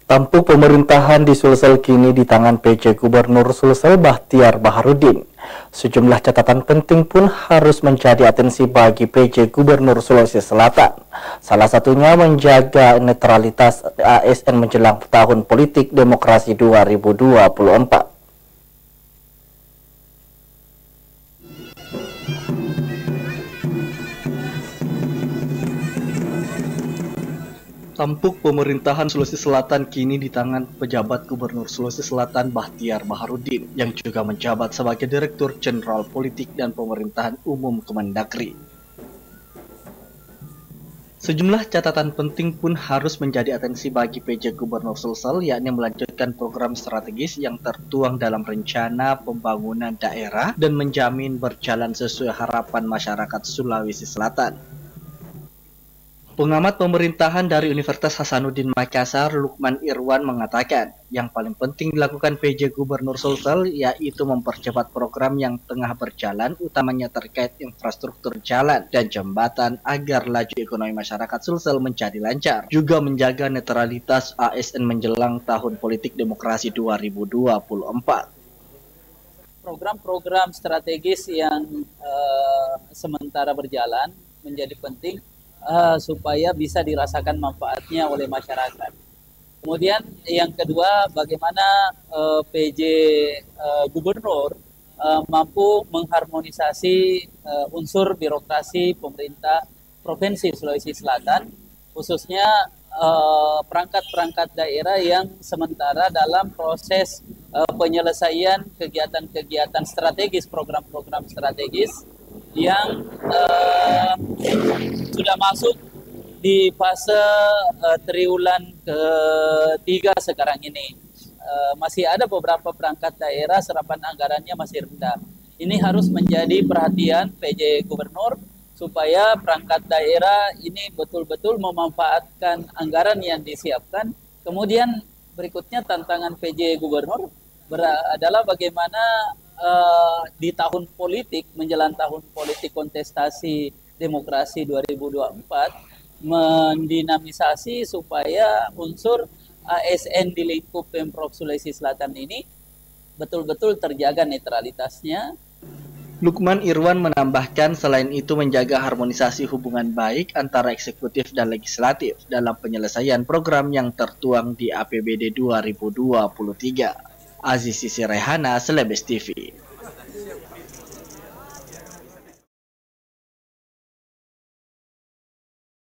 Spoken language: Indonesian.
Tampuk pemerintahan di Sulsel kini di tangan PJ Gubernur Sulsel Bahtiar Baharudin. Sejumlah catatan penting pun harus menjadi atensi bagi PJ Gubernur Sulawesi Selatan. Salah satunya menjaga netralitas ASN menjelang tahun politik demokrasi 2024. Tampuk pemerintahan Sulawesi Selatan kini di tangan pejabat Gubernur Sulawesi Selatan Bahtiar Baharudin yang juga menjabat sebagai Direktur Jenderal Politik dan Pemerintahan Umum Kemendagri. Sejumlah catatan penting pun harus menjadi atensi bagi PJ Gubernur Sulsel, yakni melanjutkan program strategis yang tertuang dalam rencana pembangunan daerah dan menjamin berjalan sesuai harapan masyarakat Sulawesi Selatan. Pengamat pemerintahan dari Universitas Hasanuddin Makassar, Lukman Irwan mengatakan, yang paling penting dilakukan PJ Gubernur Sulsel yaitu mempercepat program yang tengah berjalan, utamanya terkait infrastruktur jalan dan jembatan agar laju ekonomi masyarakat Sulsel menjadi lancar, juga menjaga netralitas ASN menjelang tahun politik demokrasi 2024. Program-program strategis yang sementara berjalan menjadi penting supaya bisa dirasakan manfaatnya oleh masyarakat. Kemudian yang kedua, bagaimana PJ Gubernur mampu mengharmonisasi unsur birokrasi pemerintah Provinsi Sulawesi Selatan, khususnya perangkat-perangkat daerah yang sementara dalam proses penyelesaian kegiatan-kegiatan strategis, program-program strategis yang sudah masuk di fase triwulan ketiga sekarang ini. Masih ada beberapa perangkat daerah serapan anggarannya masih rendah. Ini harus menjadi perhatian PJ Gubernur supaya perangkat daerah ini betul-betul memanfaatkan anggaran yang disiapkan. Kemudian berikutnya tantangan PJ Gubernur adalah bagaimana di tahun politik, menjelang tahun politik kontestasi demokrasi 2024, mendinamisasi supaya unsur ASN di lingkup Pemprov Sulawesi Selatan ini betul-betul terjaga netralitasnya. Lukman Irwan menambahkan selain itu menjaga harmonisasi hubungan baik antara eksekutif dan legislatif dalam penyelesaian program yang tertuang di APBD 2023. Aziz Sisi Rehana, Celebes TV.